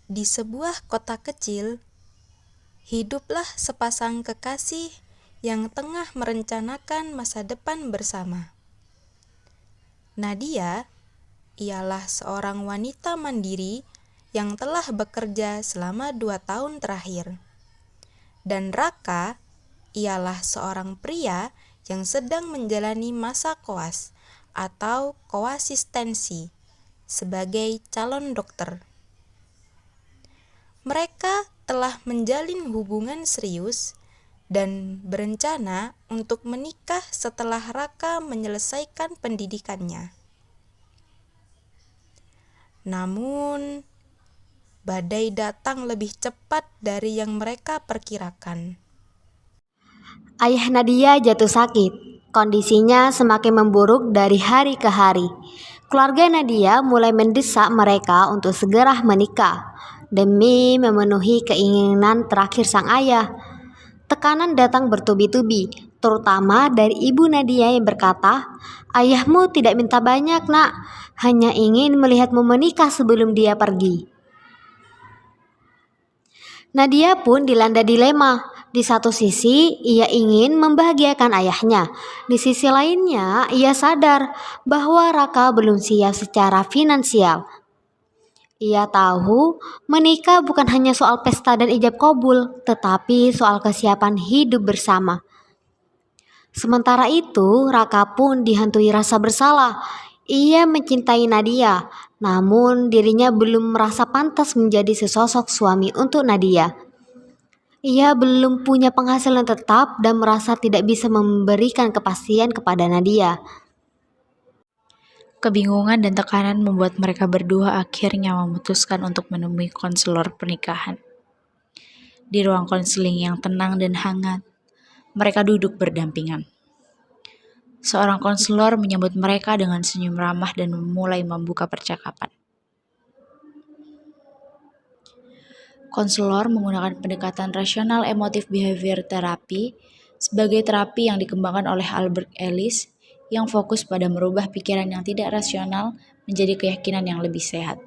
Di sebuah kota kecil, hiduplah sepasang kekasih yang tengah merencanakan masa depan bersama. Nadia ialah seorang wanita mandiri yang telah bekerja selama 2 tahun terakhir. Dan Raka ialah seorang pria yang sedang menjalani masa koas atau koasistensi sebagai calon dokter. Mereka telah menjalin hubungan serius dan berencana untuk menikah setelah Raka menyelesaikan pendidikannya. Namun, badai datang lebih cepat dari yang mereka perkirakan. Ayah Nadia jatuh sakit. Kondisinya semakin memburuk dari hari ke hari. Keluarga Nadia mulai mendesak mereka untuk segera menikah demi memenuhi keinginan terakhir sang ayah. Tekanan datang bertubi-tubi, terutama dari ibu Nadia yang berkata, "Ayahmu tidak minta banyak, Nak, hanya ingin melihatmu menikah sebelum dia pergi." Nadia pun dilanda dilema. Di satu sisi, ia ingin membahagiakan ayahnya. Di sisi lainnya, ia sadar bahwa Raka belum siap secara finansial. Ia tahu menikah bukan hanya soal pesta dan ijab kabul, tetapi soal kesiapan hidup bersama. Sementara itu, Raka pun dihantui rasa bersalah. Ia mencintai Nadia, namun dirinya belum merasa pantas menjadi sesosok suami untuk Nadia. Ia belum punya penghasilan tetap dan merasa tidak bisa memberikan kepastian kepada Nadia. Kebingungan dan tekanan membuat mereka berdua akhirnya memutuskan untuk menemui konselor pernikahan. Di ruang konseling yang tenang dan hangat, mereka duduk berdampingan. Seorang konselor menyambut mereka dengan senyum ramah dan memulai membuka percakapan. Konselor menggunakan pendekatan rasional emotif behavior therapy sebagai terapi yang dikembangkan oleh Albert Ellis yang fokus pada merubah pikiran yang tidak rasional menjadi keyakinan yang lebih sehat.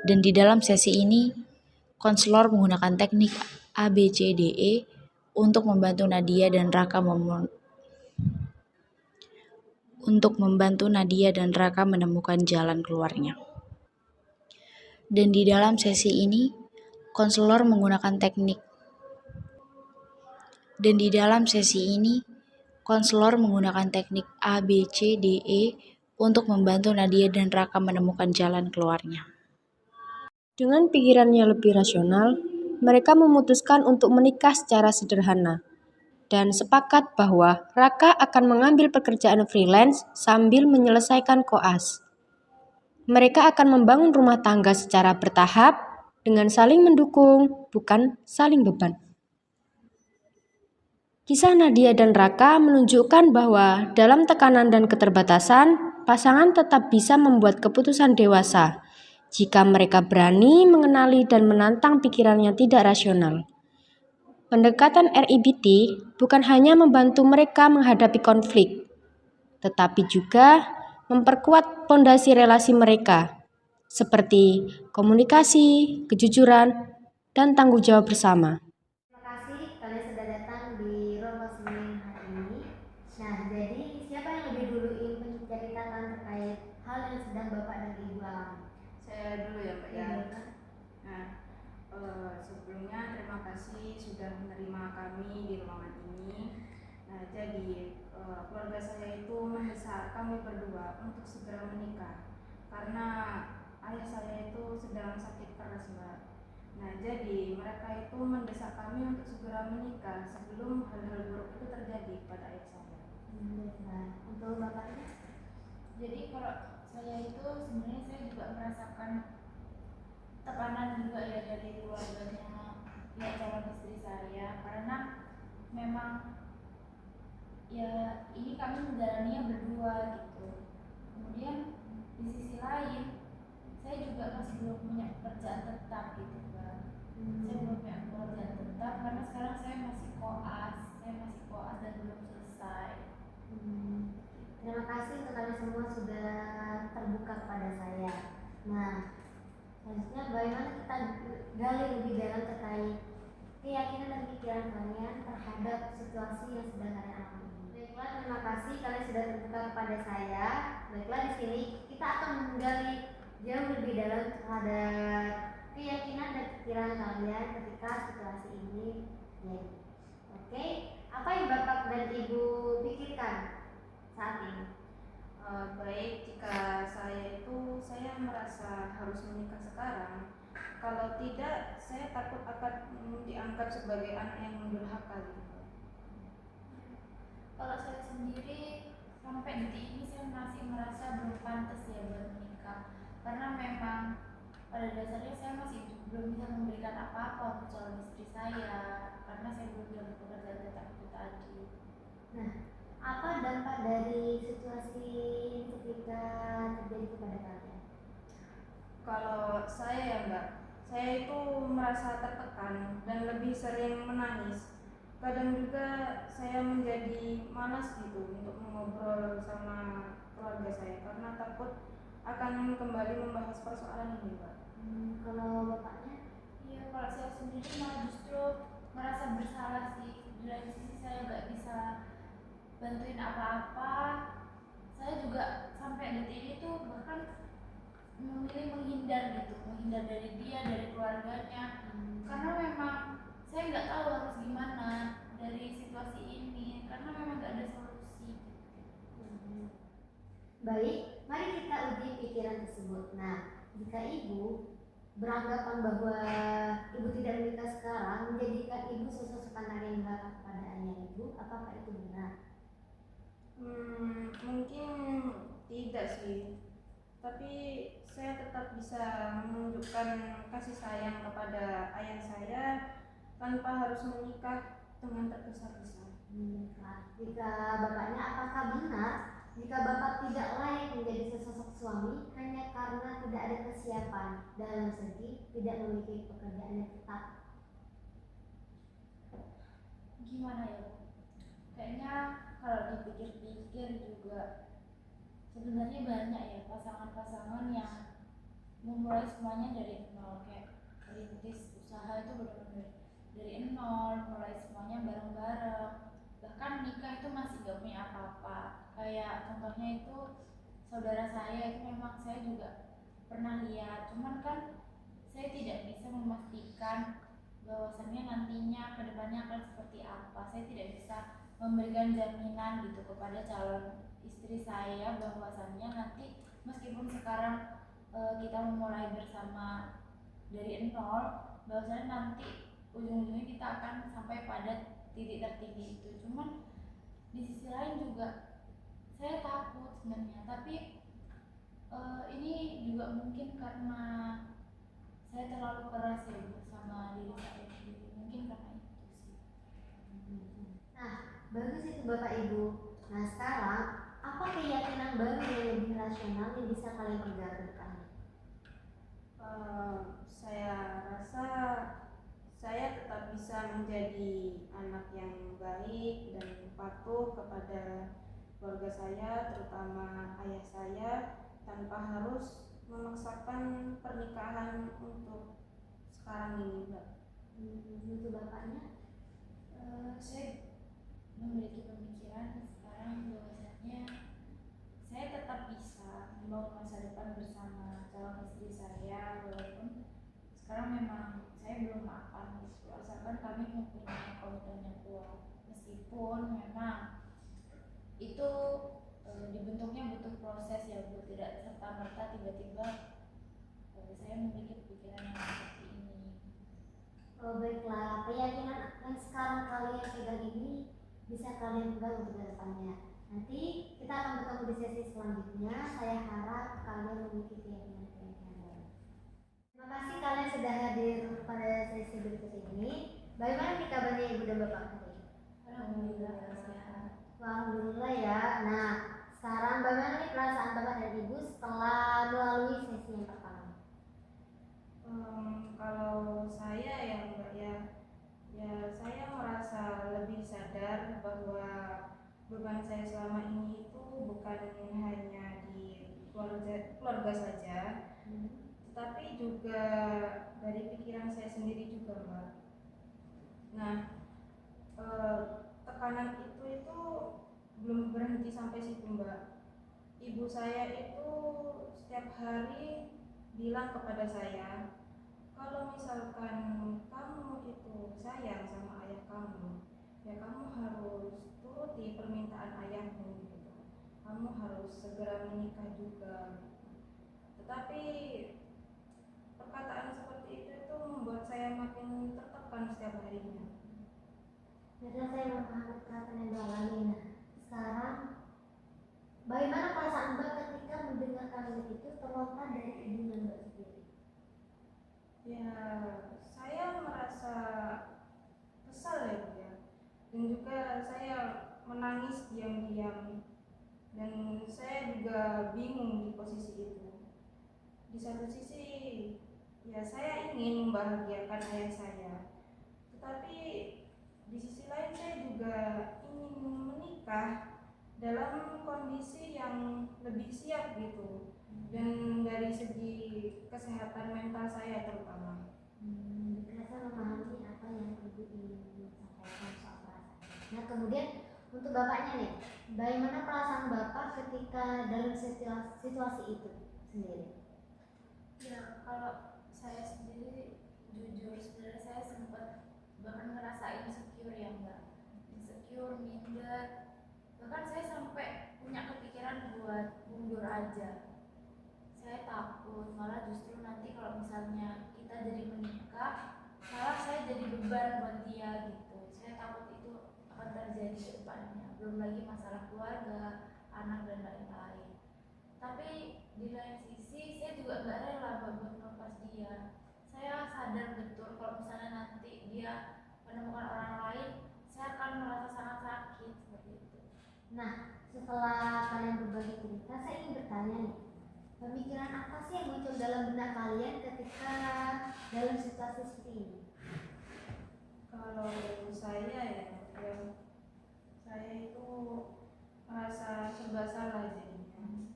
Dan di dalam sesi ini, konselor menggunakan teknik ABCDE untuk membantu Nadia dan Raka menemukan jalan keluarnya. Dan di dalam sesi ini, konselor menggunakan teknik ABCDE untuk membantu Nadia dan Raka menemukan jalan keluarnya. Dengan pikirannya lebih rasional, mereka memutuskan untuk menikah secara sederhana dan sepakat bahwa Raka akan mengambil pekerjaan freelance sambil menyelesaikan koas. Mereka akan membangun rumah tangga secara bertahap dengan saling mendukung, bukan saling beban. Kisah Nadia dan Raka menunjukkan bahwa dalam tekanan dan keterbatasan, pasangan tetap bisa membuat keputusan dewasa jika mereka berani mengenali dan menantang pikiran yang tidak rasional. Pendekatan RIBT bukan hanya membantu mereka menghadapi konflik, tetapi juga memperkuat fondasi relasi mereka, seperti komunikasi, kejujuran, dan tanggung jawab bersama. Terima kasih kalian sudah datang di ruang konseling hari ini. Nah, jadi siapa yang lebih dulu ingin menceritakan terkait hal yang sedang Bapak dan Ibu alami? Saya dulu ya Pak ya. Iya. Nah, sebelumnya terima kasih sudah menerima kami di ruangan ini. Nah, jadi keluarga saya itu mendesak kami berdua untuk segera menikah karena ayah saya itu sedang sakit keras, Mbak. Nah, jadi mereka itu mendesak kami untuk segera menikah sebelum hal-hal buruk itu terjadi pada ayah saya. Nah, untuk Bapaknya? Jadi kalau saya itu sebenarnya saya juga merasakan tekanan juga ya dari keluarganya ya calon istri saya, karena memang ya ini kami menjalaninya berdua gitu. Kemudian di sisi lain saya juga masih belum punya pekerjaan tetap gitu kan. Saya belum punya pekerjaan tetap karena sekarang saya masih koas dan belum selesai. Terima kasih untuk kalian semua sudah terbuka kepada saya. Nah, Selanjutnya, bagaimana kita gali lebih dalam terkait keyakinan dan pikiran kalian terhadap situasi yang sedang kalian alami. Baiklah, terima kasih kalian sudah terbuka kepada saya. Baiklah, di sini kita akan menggali jauh lebih dalam terhadap keyakinan dan pikiran kalian ketika situasi ini terjadi. Oke, apa yang Bapak dan Ibu pikirkan saat ini? Baik, jika saya merasa harus menikah sekarang. Kalau tidak, saya takut akan dianggap sebagai anak yang durhaka gitu. Kalau saya sendiri sampai detik ini saya masih merasa belum pantas ya buat menikah, karena memang pada dasarnya saya masih belum bisa memberikan apa-apa untuk calon istri saya, karena saya belum bisa bekerja tetap itu tadi. Nah, apa dampak dari situasi ketika terjadi kepada kalian? Kalau saya ya Mbak, saya itu merasa tertekan dan lebih sering menangis. Kadang juga saya menjadi malas gitu untuk mengobrol sama keluarga saya karena takut akan kembali membahas persoalan ini Mbak. Kalau Bapaknya? Iya, kalau saya sendiri malah justru merasa bersalah sih. Di lain sisi saya nggak bisa bantuin apa-apa. Saya juga sampai detik ini tuh bahkan memilih menghindar gitu, menghindar dari dia, dari keluarganya, karena memang saya nggak tahu harus gimana dari situasi ini, karena memang nggak ada solusi. Baik, mari kita uji pikiran tersebut. Nah, jika Ibu beranggapan bahwa Ibu tidak menikah sekarang menjadikan Ibu sosok anak yang galak kepada ayah Ibu, apakah itu benar? Mungkin tidak sih, tapi saya tetap bisa menunjukkan kasih sayang kepada ayah saya tanpa harus menikah dengan tergesa-gesa. Jika Bapaknya, apakah benar jika Bapak tidak layak menjadi sesosok suami hanya karena tidak ada kesiapan dalam segi tidak memiliki pekerjaan yang tetap? Gimana ya? Kayaknya kalau dipikir-pikir juga sebenarnya banyak ya pasangan-pasangan yang memulai semuanya dari nol, kayak rintis usaha itu benar-benar dari nol, mulai semuanya bareng-bareng, bahkan nikah itu masih gak punya apa-apa. Kayak contohnya itu saudara saya itu memang saya juga pernah lihat, cuman kan saya tidak bisa memastikan bahwasannya nantinya kedepannya akan seperti apa. Saya tidak bisa memberikan jaminan gitu kepada calon istri saya bahwasannya nanti meskipun sekarang kita memulai bersama dari nol, bahwasannya nanti ujung-ujungnya kita akan sampai pada titik tertinggi itu. Cuman di sisi lain juga saya takut sebenarnya, tapi ini juga mungkin karena saya terlalu keras ya bersama diri saya sendiri, mungkin karena itu sih. Nah, bagus itu Bapak Ibu. Nah, sekarang apa keyakinan baru yang lebih rasional yang bisa kalian pegang ke depannya? Saya rasa saya tetap bisa menjadi anak yang baik dan patuh kepada keluarga saya, terutama ayah saya, tanpa harus memaksakan pernikahan untuk sekarang ini, Mbak. Untuk Bapaknya? Saya memiliki pemikiran sekarang bahwasanya saya tetap bisa membangun masa depan bersama calon istri saya, walaupun sekarang memang saya belum mapan gitu, asalkan kami mempunyai komitmen yang kuat, meskipun memang itu dibentuknya butuh proses ya Bu, tidak serta merta tiba-tiba saya memiliki pikiran yang seperti ini. Oh, baiklah, keyakinan yang sekarang kalian pegang ini bisa kalian pegang untuk kedepannya. Nanti kita akan bertemu di sesi selanjutnya. Saya harap kalian memiliki keyakinan baru. Terima kasih kalian sudah hadir pada sesi berikut ini. Bagaimana nih kabarnya Ibu dan Bapak hari ini? Alhamdulillah sehat. Alhamdulillah ya. Nah, sekarang bagaimana nih perasaan Bapak dan Ibu setelah melalui sesi yang pertama? Kalau saya ya Mbak ya saya merasa lebih sadar bahwa beban saya selama ini itu bukan hanya di keluarga saja, tetapi juga dari pikiran saya sendiri juga, Mbak. Nah, tekanan itu belum berhenti sampai situ, Mbak. Ibu saya itu setiap hari bilang kepada saya, kalau misalkan kamu itu sayang sama ayah kamu, ya kamu harus turuti permintaan ayahmu gitu. Kamu harus segera menikah juga. Tetapi perkataan seperti itu membuat saya makin tertekan setiap harinya. Karena saya memahami perasaan yang Mbak alami. Nah, sekarang bagaimana perasaan Mbak ketika mendengar kalimat itu terlontar dari ibunya Mbak sendiri? Ya, saya merasa kesal ya, Bu ya. Dan juga saya menangis diam-diam. Dan saya juga bingung di posisi itu. Di satu sisi, ya saya ingin membahagiakan ayah saya. Tetapi di sisi lain saya juga ingin menikah dalam kondisi yang lebih siap gitu. Dan dari segi kesehatan mental saya terutama. Saya memahami apa yang Ibu ingin sampaikan soal perasaan. Nah, kemudian untuk Bapaknya nih, bagaimana perasaan Bapak ketika dalam situasi itu sendiri? Ya, kalau saya sendiri jujur sebenarnya saya sempat bahkan ngerasain insecure ya Mbak, insecure, minder, bahkan saya sampai punya kepikiran buat mundur aja. Saya takut malah justru nanti kalau misalnya kita jadi menikah malah saya jadi beban buat dia gitu. Saya takut itu akan terjadi ke depannya, belum lagi masalah keluarga, anak dan lain-lain. Tapi di lain sisi saya juga gak rela buat melepas dia. Saya sadar betul kalau misalnya nanti dia menemukan orang lain, saya akan merasa sangat sakit seperti itu. Nah, setelah kalian berbagi cerita, saya ingin bertanya nih, pemikiran apa sih yang muncul dalam benak kalian ketika dalam situasi seperti ini? Kalau saya ya saya itu merasa serba salah jadinya.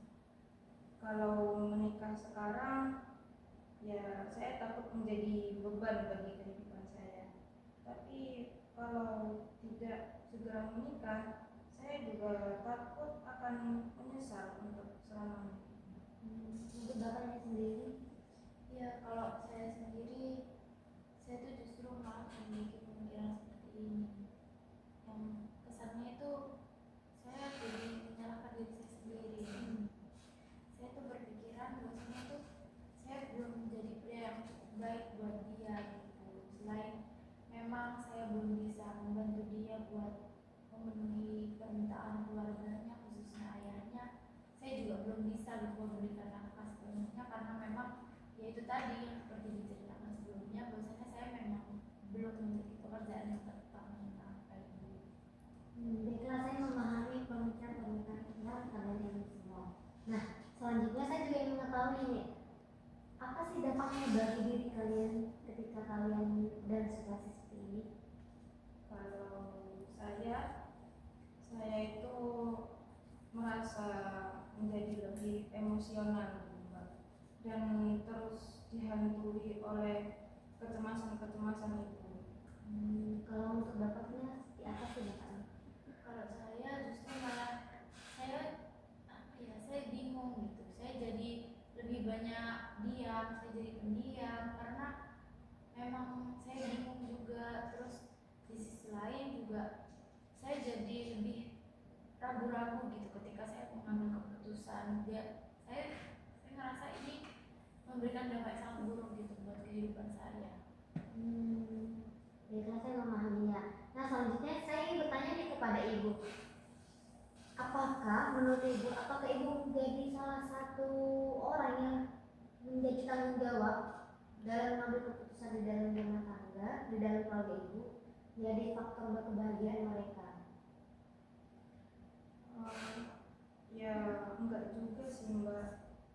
Kalau menikah sekarang, ya saya takut menjadi beban bagi kehidupan saya. Tapi kalau tidak segera menikah, saya juga takut akan menyesal untuk selamanya. Untuk Bapaknya sendiri? Ya, kalau saya sendiri, saya tuh justru malah memiliki pemikiran seperti ini. Yang kesannya itu saya jadi menyalahkan diri saya sendiri. Saya tuh berpikiran bahwasanya tuh saya belum menjadi pria yang cukup baik buat dia gitu. Selain memang saya belum bisa membantu dia buat memenuhi permintaan keluarganya, khususnya ayahnya, saya juga belum bisa gitu memberikan nafkah sepenuhnya karena memang ya itu tadi yang seperti diceritakan sebelumnya bahwasanya saya memang belum memiliki pekerjaan yang tetap menyenangkan. Baiklah, saya memahami pemikiran kalian ini semua. Nah, selanjutnya saya juga ingin mengetahui nih, apa sih dampaknya bagi diri kalian ketika kalian dalam situasi seperti ini? Kalau saya itu merasa menjadi lebih emosional gitu, Mbak. Dan terus dihantui oleh kecemasan-kecemasan itu. Kalau untuk Bapaknya, seperti apa sih Bapaknya? Kalau saya justru malah saya saya bingung gitu. Saya jadi lebih banyak diam, saya jadi pendiam karena memang saya bingung juga. Terus di sisi lain juga saya jadi lebih ragu-ragu gitu ketika saya mengambil keputusan. Saya ngerasa ini memberikan dampak yang sangat buruk gitu buat kehidupan saya. Baiklah, saya memahaminya. Nah, selanjutnya saya ingin bertanya nih kepada Ibu. Apakah menurut Ibu, apakah Ibu menjadi salah satu orang yang menjadi tanggung jawab dalam mengambil keputusan di dalam rumah tangga, di dalam keluarga Ibu, menjadi faktor kebahagiaan mereka? Ya enggak juga sih, Mbak.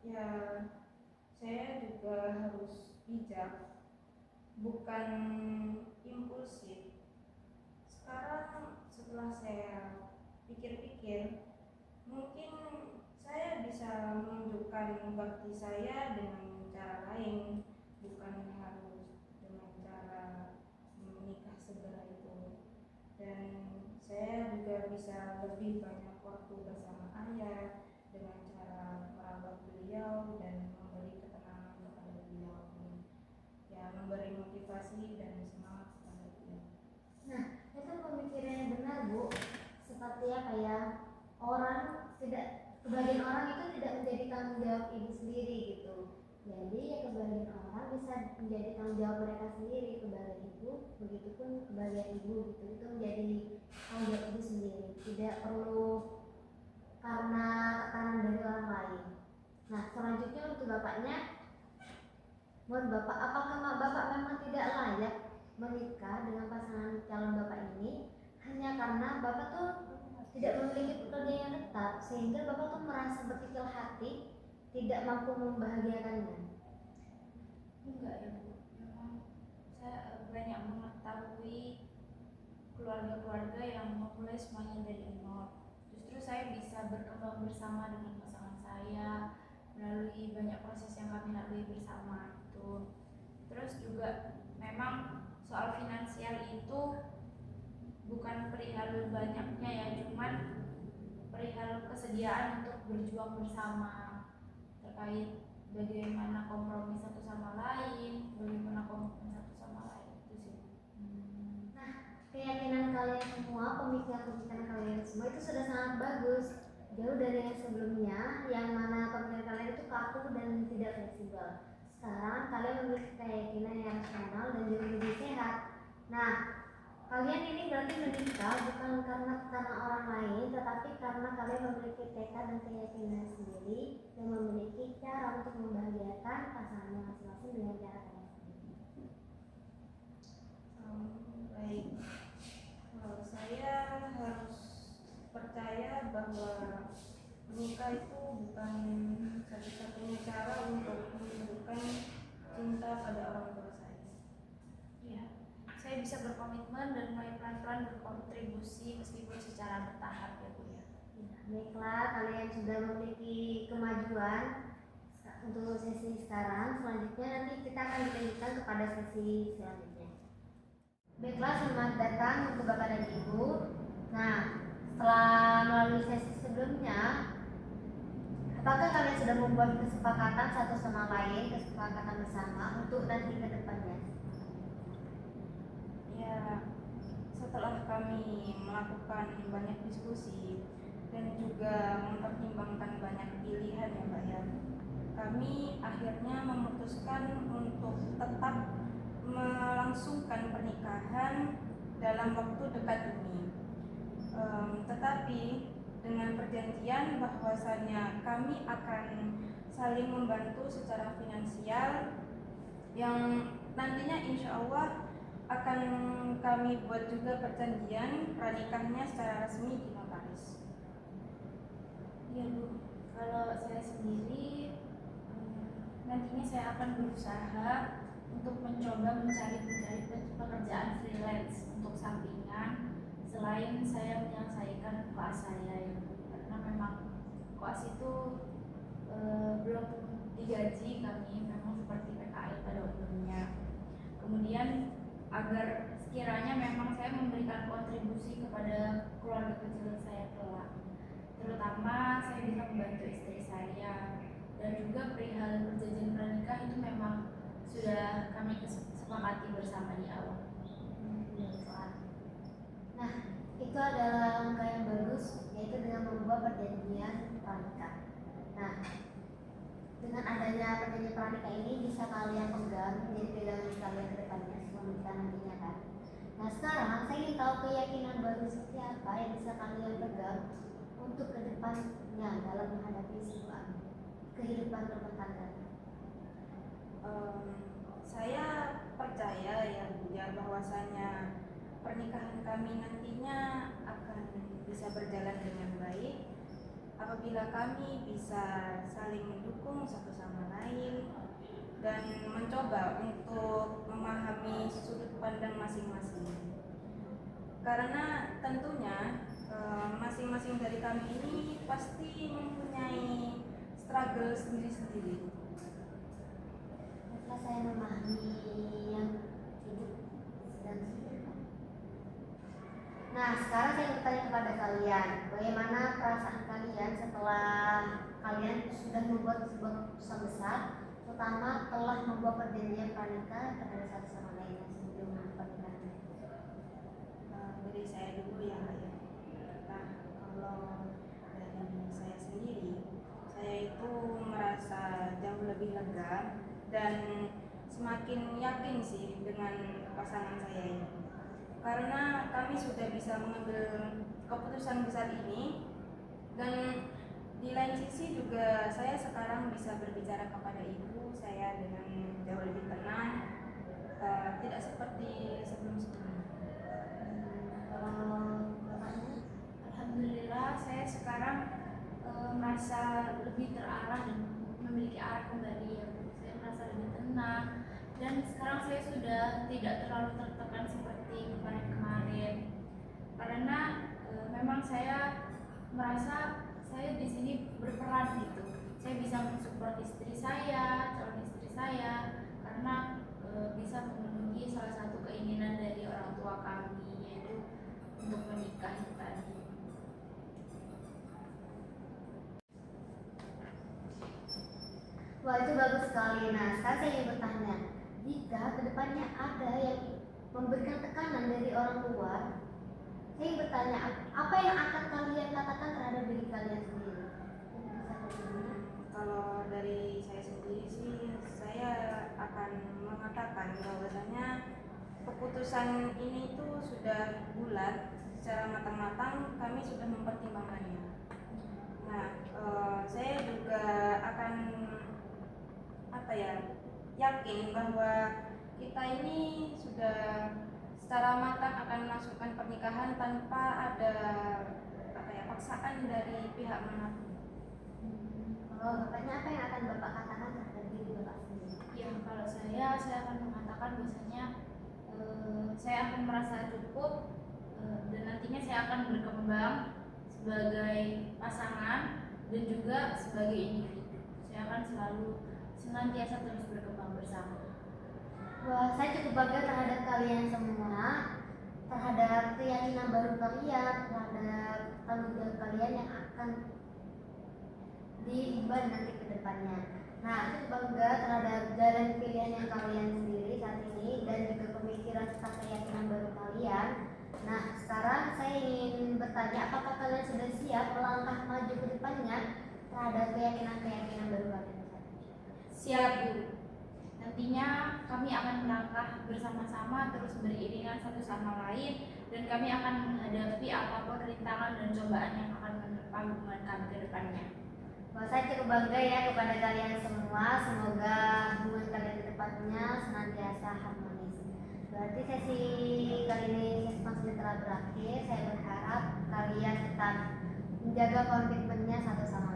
Ya saya juga harus bijak, bukan impulsif. Sekarang setelah saya pikir-pikir, mungkin saya bisa menunjukkan bakti saya dengan cara lain, bukan harus dengan cara menikah segera itu. Dan saya juga bisa lebih banyak waktu bersama ayah dengan cara merawat beliau dan memberi ketenangan kepada beliau, ya memberi motivasi dan semangat kepada beliau. Nah, itu pemikiran yang benar, Bu. Seperti apa ya? Kebagian orang itu tidak menjadi tanggung jawab ibu sendiri gitu. Jadi ya kebagian orang bisa menjadi tanggung jawab mereka sendiri, kebagian ibu, begitupun kebagian ibu gitu. Itu menjadi tanggung jawab ibu sendiri. Tidak perlu karena tekanan dari orang lain. Nah, selanjutnya untuk bapaknya, buat bapak, apakah bapak memang tidak layak menikah dengan pasangan calon bapak ini hanya karena bapak tuh tidak memiliki pekerjaan yang tetap sehingga bapak tuh merasa berkecil hati tidak mampu membahagiakannya? Enggak ya Bu, memang saya banyak mengetahui keluarga-keluarga yang memulai semuanya dari nol. Justru saya bisa berkembang bersama dengan pasangan saya melalui banyak proses yang kami lalui bersama itu. Terus juga memang soal finansial itu bukan perihal banyaknya ya, cuman perihal kesediaan untuk berjuang bersama terkait bagaimana kompromi satu sama lain, bagaimana komitmen satu sama lain itu sih. Nah, keyakinan kalian semua, pemikiran kalian semua itu sudah sangat bagus, jauh dari yang sebelumnya yang mana pemikiran kalian itu kaku dan tidak fleksibel. Sekarang kalian memiliki keyakinan yang rasional dan juga lebih sehat. Nah, kalian ini berarti menikah bukan karena orang lain, tetapi karena kalian memiliki tekad dan keyakinan sendiri dan memiliki cara untuk membahagiakan pasangannya masing-masing dengan cara kalian sendiri. Baik, saya harus percaya bahwa menikah itu bukan satu-satunya cara untuk menunjukkan cinta pada orang tua saya. Iya, saya bisa berkomitmen dan mulai pelan-pelan berkontribusi meskipun secara bertahap ya Bu ya. Baiklah, kalian sudah memiliki kemajuan untuk sesi sekarang. Selanjutnya nanti kita akan dilanjutkan kepada sesi selanjutnya. Baiklah, selamat datang untuk Bapak dan Ibu. Nah, setelah melalui sesi sebelumnya, apakah kalian sudah membuat kesepakatan satu sama lain, kesepakatan bersama untuk nanti ke depannya? Ya, setelah kami melakukan banyak diskusi dan juga mempertimbangkan banyak pilihan ya Mbak ya, kami akhirnya memutuskan untuk tetap melangsungkan pernikahan dalam waktu dekat ini. Tetapi dengan perjanjian bahwasannya kami akan saling membantu secara finansial yang nantinya insya Allah akan kami buat juga perjanjian pranikahnya secara resmi di notaris. Iya Bu, kalau saya sendiri nantinya saya akan berusaha untuk mencoba mencari pekerjaan freelance untuk sampingan selain saya menyelesaikan koas saya ya Bu. Karena memang koas itu belum digaji kami, memang seperti PKL pada umumnya. Kemudian agar sekiranya memang saya memberikan kontribusi kepada keluarga kecil saya kelak, terutama saya bisa membantu istri saya, dan juga perihal perjanjian pranikah itu memang sudah kami sepakati bersama di awal. Nah, itu adalah langkah yang bagus, yaitu dengan membuat perjanjian pranikah. Nah, dengan adanya perjanjian pranikah ini bisa kalian pegang, menjadi pegangan kalian ke depannya selama kita nantinya kan. Nah, sekarang saya ingin tahu keyakinan baru seperti apa yang bisa kalian pegang untuk ke depannya dalam menghadapi sebuah kehidupan rumah tangga. Saya percaya ya bahwasanya pernikahan kami nantinya akan bisa berjalan dengan baik apabila kami bisa saling mendukung satu sama lain dan mencoba untuk memahami sudut pandang masing-masing. Karena tentunya masing-masing dari kami ini pasti mempunyai struggle sendiri-sendiri. saya memahami yang hidup sedang hidup. Nah, sekarang saya bertanya kepada kalian, bagaimana perasaan kalian setelah kalian sudah membuat sebuah keputusan besar, terutama telah membuat perjanjian pranikah terhadap satu sama lain sebelum pernikahan? Dari saya dulu ya Kak ya. Nah, kalau dari saya sendiri, saya itu merasa jauh lebih lega dan semakin yakin sih dengan pasangan saya ini. Karena kami sudah bisa mengambil keputusan besar ini, dan di lain sisi juga saya sekarang bisa berbicara kepada ibu saya dengan jauh lebih tenang, tidak seperti sebelum-sebelumnya. Alhamdulillah saya sekarang merasa lebih terarah dan memiliki arah kembali ya Bu. Saya merasa lebih tenang dan sekarang saya sudah tidak terlalu tertekan seperti kemarin-kemarin karena memang saya merasa saya di sini berperan gitu. Saya bisa mensupport istri saya, calon istri saya karena bisa memenuhi salah satu keinginan dari orang tua kami yaitu untuk menikah itu tadi. Wah, itu bagus sekali. Nah, sekarang saya ingin bertanya, jika kedepannya ada yang memberikan tekanan dari orang tua, saya ingin bertanya, apa yang akan kalian katakan terhadap diri kalian sendiri? Kalau dari saya sendiri sih, saya akan mengatakan bahwasanya keputusan ini tuh sudah bulat, secara matang-matang kami sudah mempertimbangkannya. Nah, saya juga akan yakin bahwa kita ini sudah secara matang akan melangsungkan pernikahan tanpa ada paksaan dari pihak manapun. Kalau bapaknya, apa yang akan bapak katakan terhadap diri bapak sendiri? Ya kalau saya akan mengatakan bahwasanya saya akan merasa cukup dan nantinya saya akan berkembang sebagai pasangan dan juga sebagai individu. Saya akan selalu senantiasa terus berkembang bersama. Wah, saya cukup bangga terhadap kalian semua, terhadap keyakinan baru kalian, terhadap tanggung jawab kalian yang akan diemban nanti ke depannya. Nah, aku bangga terhadap jalan pilihan yang kalian sendiri saat ini dan juga pemikiran serta keyakinan baru kalian. Nah, sekarang saya ingin bertanya, apakah kalian sudah siap melangkah maju ke depannya terhadap keyakinan-keyakinan baru kalian? Siap Bu. Nantinya kami akan melangkah bersama-sama terus beriringan satu sama lain dan kami akan menghadapi apapun rintangan dan cobaan yang akan menerpa hubungan kami ke depannya. Wah, saya cukup bangga ya kepada kalian semua. Semoga hubungan kalian ke depannya senantiasa harmonis. Berarti sesi kali ini sesi telah berakhir. Saya berharap kalian tetap menjaga komitmennya satu sama